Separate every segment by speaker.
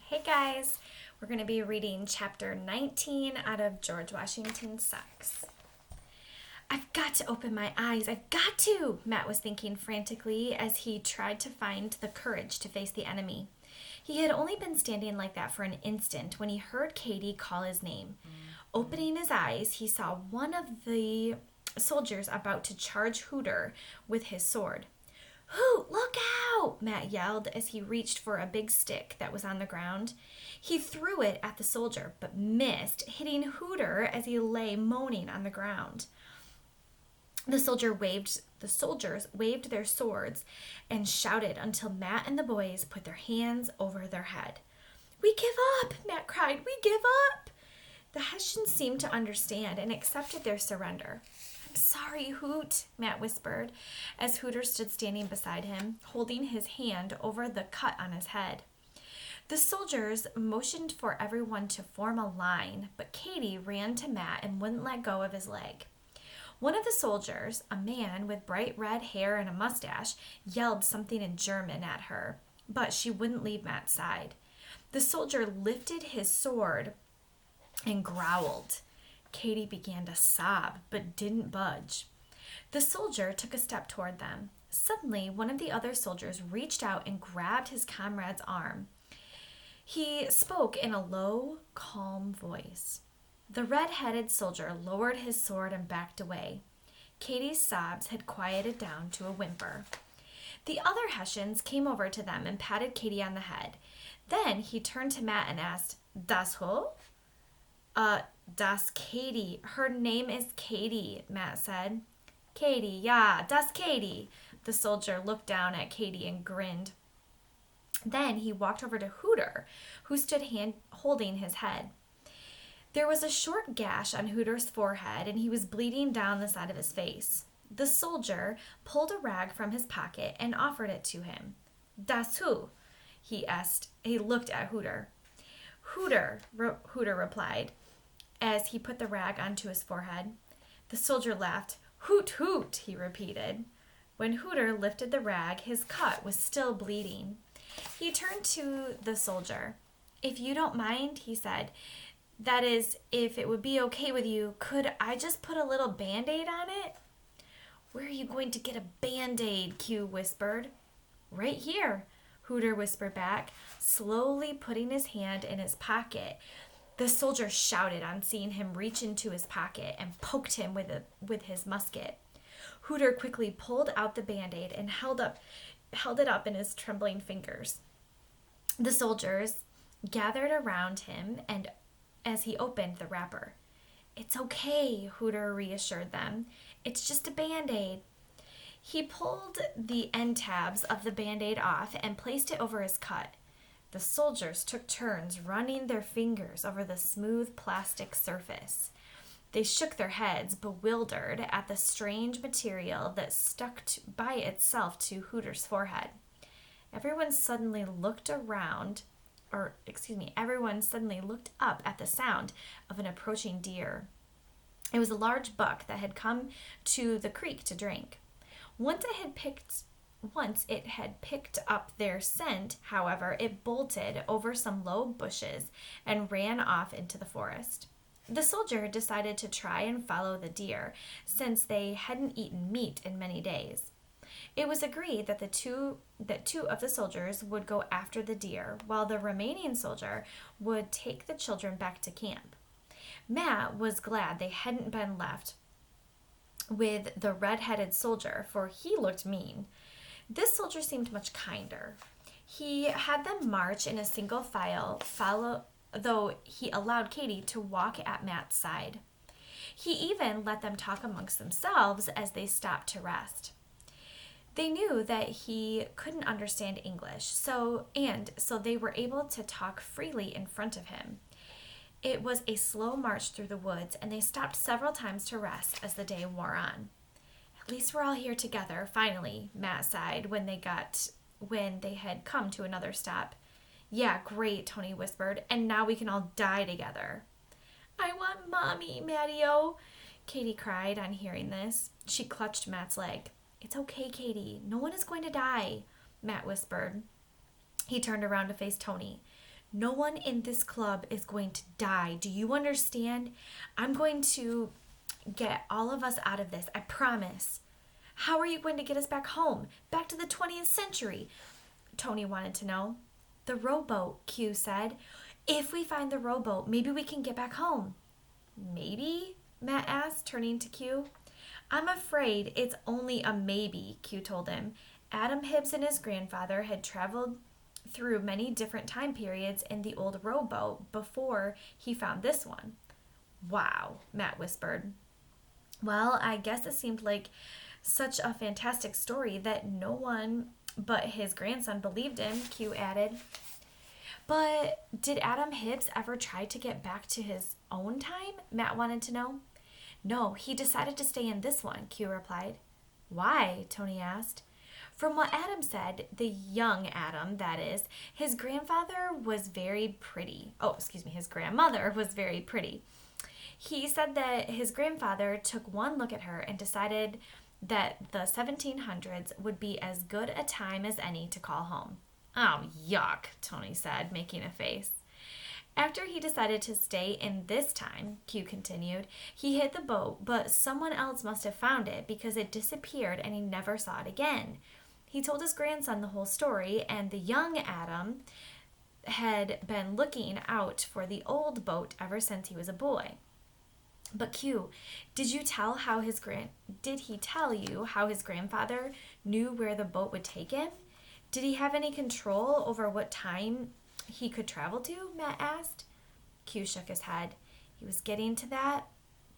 Speaker 1: Hey guys, we're going to be reading chapter 19 out of George Washington Sucks. I've got to open my eyes. I've got to, Matt was thinking frantically as he tried to find the courage to face the enemy. He had only been standing like that for an instant when he heard Katie call his name. Opening his eyes, he saw one of the soldiers about to charge Hooter with his sword. "Hoot, look out!" Matt yelled as he reached for a big stick that was on the ground. He threw it at the soldier, but missed, hitting Hooter as he lay moaning on the ground. The soldiers waved their swords and shouted until Matt and the boys put their hands over their head. "We give up!" Matt cried. "We give up!" The Hessians seemed to understand and accepted their surrender. "Sorry, Hoot," Matt whispered, as Hooter stood standing beside him, holding his hand over the cut on his head. The soldiers motioned for everyone to form a line, but Katie ran to Matt and wouldn't let go of his leg. One of the soldiers, a man with bright red hair and a mustache, yelled something in German at her, but she wouldn't leave Matt's side. The soldier lifted his sword and growled. Katie began to sob, but didn't budge. The soldier took a step toward them. Suddenly, one of the other soldiers reached out and grabbed his comrade's arm. He spoke in a low, calm voice. The red-headed soldier lowered his sword and backed away. Katie's sobs had quieted down to a whimper. The other Hessians came over to them and patted Katie on the head. Then he turned to Matt and asked, "Das who?" Das Katie. Her name is Katie," Matt said. "Katie, ja, das Katie." The soldier looked down at Katie and grinned. Then he walked over to Hooter, who stood holding his head. There was a short gash on Hooter's forehead, and he was bleeding down the side of his face. The soldier pulled a rag from his pocket and offered it to him. "Das who?" he asked. He looked at Hooter. Hooter replied, as he put the rag onto his forehead. The soldier laughed. "Hoot, hoot," he repeated. When Hooter lifted the rag, his cut was still bleeding. He turned to the soldier. "If you don't mind," he said, "that is, if it would be okay with you, could I just put a little Band-Aid on it?" "Where are you going to get a Band-Aid?" Q whispered. "Right here," Hooter whispered back, slowly putting his hand in his pocket. The soldier shouted on seeing him reach into his pocket and poked him with his musket. Hooter quickly pulled out the Band-Aid and held it up in his trembling fingers. The soldiers gathered around him and as he opened the wrapper. "It's okay," Hooter reassured them. "It's just a Band-Aid." He pulled the end tabs of the Band-Aid off and placed it over his cut. The soldiers took turns running their fingers over the smooth plastic surface. They shook their heads, bewildered at the strange material that stuck by itself to Hooter's forehead. Everyone suddenly looked up at the sound of an approaching deer. It was a large buck that had come to the creek to drink. Once it had picked up their scent, however, it bolted over some low bushes and ran off into the forest. The soldier decided to try and follow the deer, since they hadn't eaten meat in many days. It was agreed that two of the soldiers would go after the deer, while the remaining soldier would take the children back to camp. Matt was glad they hadn't been left with the red-headed soldier, for he looked mean. This soldier seemed much kinder. He had them march in a single file, though he allowed Katie to walk at Matt's side. He even let them talk amongst themselves as they stopped to rest. They knew that he couldn't understand English, so they were able to talk freely in front of him. It was a slow march through the woods, and they stopped several times to rest as the day wore on. "At least we're all here together, finally," Matt sighed when they had come to another stop. "Yeah, great," Tony whispered, "and now we can all die together." "I want Mommy, Matty-O," Katie cried on hearing this. She clutched Matt's leg. "It's okay, Katie. No one is going to die," Matt whispered. He turned around to face Tony. No one in this club is going to die. Do you understand? I'm going to get all of us out of this. I promise. How are you going to get us back home? Back to the 20th century? Tony wanted to know. The rowboat, Q said. If we find the rowboat, maybe we can get back home. Maybe? Matt asked, turning to Q. I'm afraid it's only a maybe, Q told him. Adam Hibbs and his grandfather had traveled through many different time periods in the old rowboat before he found this one. Wow, Matt whispered. Well, I guess it seemed like such a fantastic story that no one but his grandson believed in, Q added. But did Adam Hibbs ever try to get back to his own time? Matt wanted to know. No, he decided to stay in this one, Q replied. Why? Tony asked. From what Adam said, the young Adam, that is, his grandfather was very pretty. His grandmother was very pretty. He said that his grandfather took one look at her and decided that the 1700s would be as good a time as any to call home. Oh, yuck, Tony said, making a face. After he decided to stay in this time, Q continued, he hid the boat, but someone else must have found it because it disappeared and he never saw it again. He told his grandson the whole story, and the young Adam had been looking out for the old boat ever since he was a boy. But Q, did he tell you how his grandfather knew where the boat would take him? Did he have any control over what time he could travel to? Matt asked. Q shook his head. He was getting to that,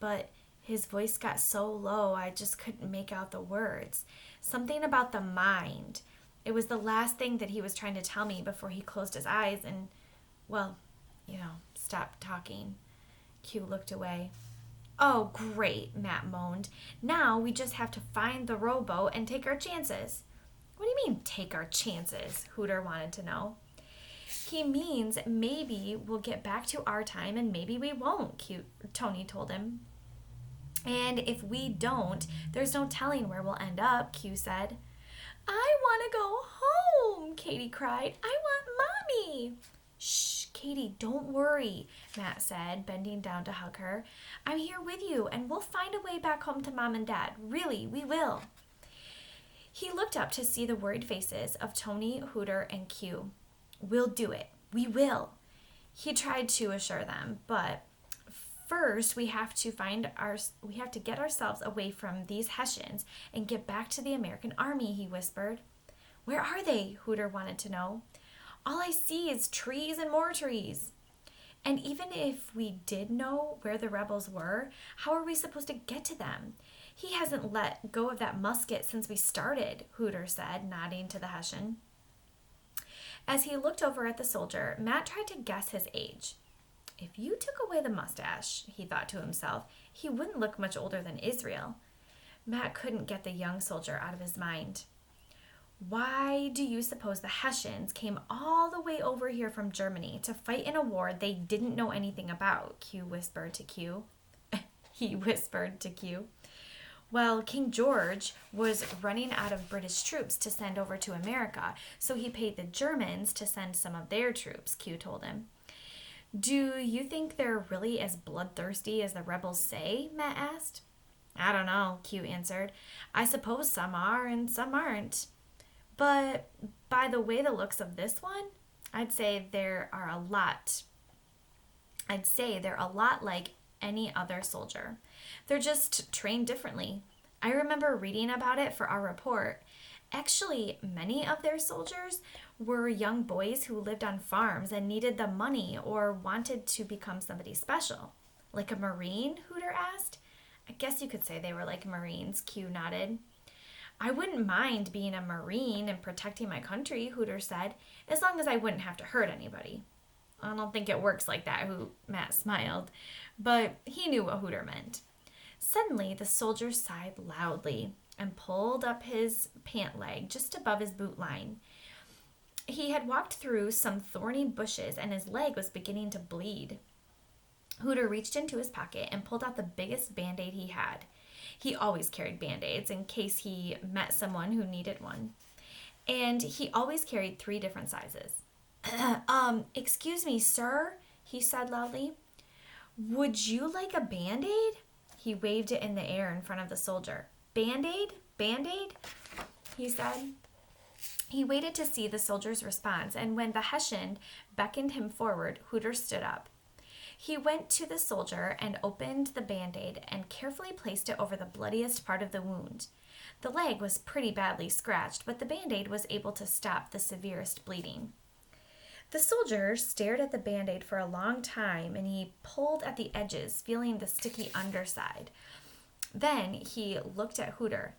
Speaker 1: but his voice got so low I just couldn't make out the words. Something about the mind. It was the last thing that he was trying to tell me before he closed his eyes and, stopped talking. Q looked away. Oh, great, Matt moaned. Now we just have to find the rowboat and take our chances. What do you mean, take our chances? Hooter wanted to know. He means maybe we'll get back to our time and maybe we won't, Tony told him. And if we don't, there's no telling where we'll end up, Q said. I want to go home, Katie cried. I want Mommy. Shh, Katie, don't worry, Matt said, bending down to hug her. I'm here with you, and we'll find a way back home to Mom and Dad. Really, we will. He looked up to see the worried faces of Tony, Hooter, and Q. We'll do it. We will. He tried to assure them, but first we have to get ourselves away from these Hessians and get back to the American army, he whispered. Where are they? Hooter wanted to know. All I see is trees and more trees. And even if we did know where the rebels were, how are we supposed to get to them? He hasn't let go of that musket since we started, Hooter said, nodding to the Hessian. As he looked over at the soldier, Matt tried to guess his age. If you took away the mustache, he thought to himself, he wouldn't look much older than Israel. Matt couldn't get the young soldier out of his mind. Why do you suppose the Hessians came all the way over here from Germany to fight in a war they didn't know anything about? He whispered to Q. Well, King George was running out of British troops to send over to America, so he paid the Germans to send some of their troops, Q told him. Do you think they're really as bloodthirsty as the rebels say? Matt asked. I don't know, Q answered. I suppose some are and some aren't. But by the way the looks of this one, I'd say they're a lot like any other soldier. They're just trained differently. I remember reading about it for our report. Actually, many of their soldiers were young boys who lived on farms and needed the money or wanted to become somebody special. Like a Marine? Hooter asked. I guess you could say they were like Marines, Q nodded. I wouldn't mind being a Marine and protecting my country, Hooter said, as long as I wouldn't have to hurt anybody. I don't think it works like that, Matt smiled, but he knew what Hooter meant. Suddenly, the soldier sighed loudly and pulled up his pant leg just above his boot line. He had walked through some thorny bushes and his leg was beginning to bleed. Hooter reached into his pocket and pulled out the biggest Band-Aid he had. He always carried Band-Aids in case he met someone who needed one. And he always carried 3 different sizes. Excuse me, sir, he said loudly. Would you like a Band-Aid? He waved it in the air in front of the soldier. Band-Aid? Band-Aid? He said. He waited to see the soldier's response, and when the Hessian beckoned him forward, Hooter stood up. He went to the soldier and opened the Band-Aid and carefully placed it over the bloodiest part of the wound. The leg was pretty badly scratched, but the Band-Aid was able to stop the severest bleeding. The soldier stared at the Band-Aid for a long time, and he pulled at the edges, feeling the sticky underside. Then he looked at Hooter.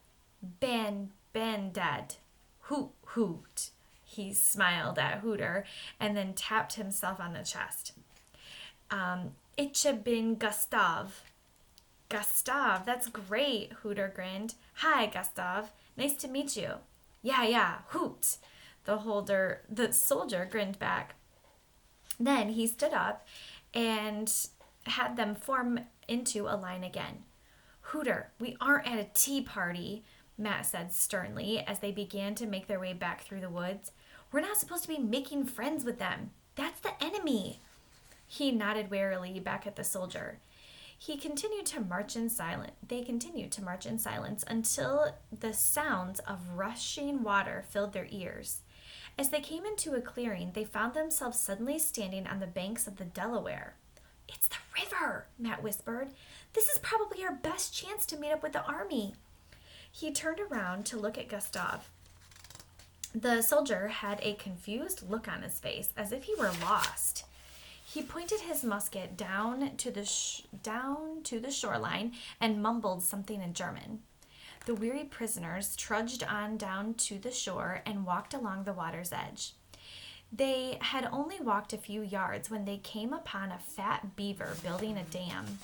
Speaker 1: Band-Aid. Hoot, hoot. He smiled at Hooter and then tapped himself on the chest. Ich bin Gustav. Gustav, that's great, Hooter grinned. Hi, Gustav. Nice to meet you. Yeah, hoot. The soldier grinned back. Then he stood up and had them form into a line again. Hooter, we aren't at a tea party, Matt said sternly as they began to make their way back through the woods. We're not supposed to be making friends with them. That's the enemy. He nodded warily back at the soldier. They continued to march in silence until the sounds of rushing water filled their ears. As they came into a clearing, they found themselves suddenly standing on the banks of the Delaware. It's the river, Matt whispered. This is probably our best chance to meet up with the army. He turned around to look at Gustav. The soldier had a confused look on his face, as if he were lost. He pointed his musket down to the shoreline and mumbled something in German. The weary prisoners trudged on down to the shore and walked along the water's edge. They had only walked a few yards when they came upon a fat beaver building a dam.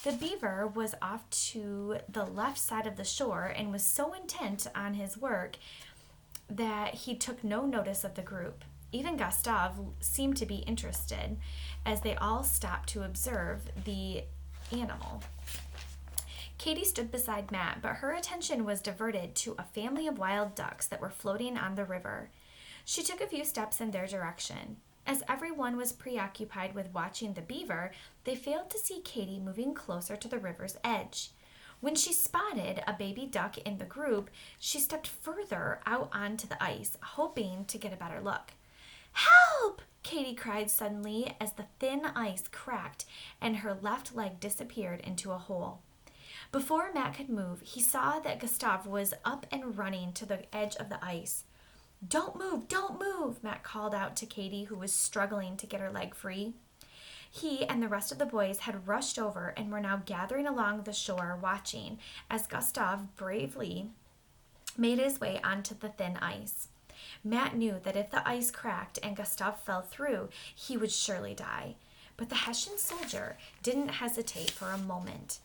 Speaker 1: The beaver was off to the left side of the shore and was so intent on his work that he took no notice of the group. Even Gustav seemed to be interested as they all stopped to observe the animal. Katie stood beside Matt, but her attention was diverted to a family of wild ducks that were floating on the river. She took a few steps in their direction. As everyone was preoccupied with watching the beaver, they failed to see Katie moving closer to the river's edge. When she spotted a baby duck in the group, she stepped further out onto the ice, hoping to get a better look. Help! Katie cried suddenly as the thin ice cracked and her left leg disappeared into a hole. Before Matt could move, he saw that Gustav was up and running to the edge of the ice. Don't move, Matt called out to Katie, who was struggling to get her leg free. He and the rest of the boys had rushed over and were now gathering along the shore watching as Gustav bravely made his way onto the thin ice. Matt knew that if the ice cracked and Gustav fell through, he would surely die. But the Hessian soldier didn't hesitate for a moment.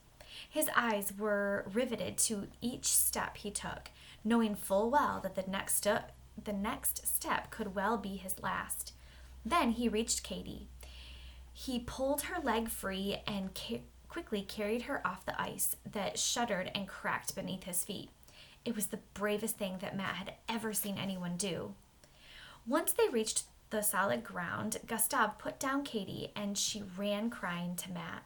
Speaker 1: His eyes were riveted to each step he took, knowing full well that the next step could well be his last. Then he reached Katie. He pulled her leg free and quickly carried her off the ice that shuddered and cracked beneath his feet. It was the bravest thing that Matt had ever seen anyone do. Once they reached the solid ground, Gustav put down Katie and she ran crying to Matt.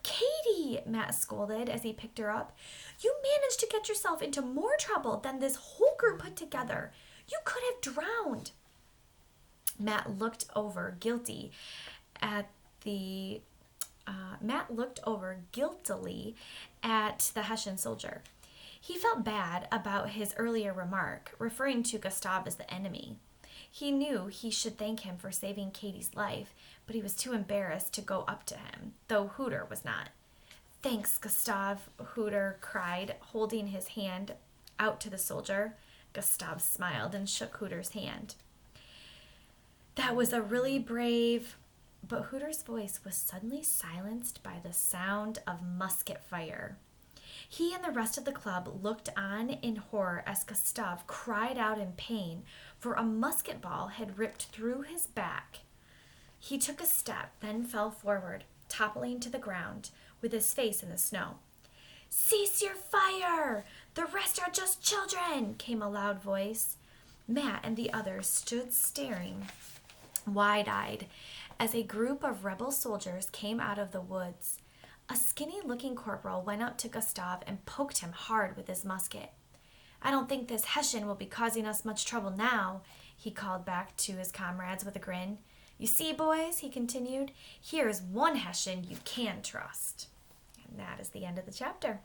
Speaker 1: Katie, Matt scolded as he picked her up. You managed to get yourself into more trouble than this whole group put together. You could have drowned. Matt looked over guiltily at the Hessian soldier. He felt bad about his earlier remark, referring to Gustav as the enemy. He knew he should thank him for saving Katie's life, but he was too embarrassed to go up to him, though Hooter was not. Thanks, Gustav, Hooter cried, holding his hand out to the soldier. Gustav smiled and shook Hooter's hand. That was a really brave... But Hooter's voice was suddenly silenced by the sound of musket fire. He and the rest of the club looked on in horror as Gustav cried out in pain, for a musket ball had ripped through his back. He took a step, then fell forward, toppling to the ground, with his face in the snow. Cease your fire! The rest are just children, came a loud voice. Matt and the others stood staring wide-eyed, as a group of rebel soldiers came out of the woods. A skinny-looking corporal went up to Gustav and poked him hard with his musket. "I don't think this Hessian will be causing us much trouble now," he called back to his comrades with a grin. "You see, boys," he continued, "here is one Hessian you can trust." And that is the end of the chapter.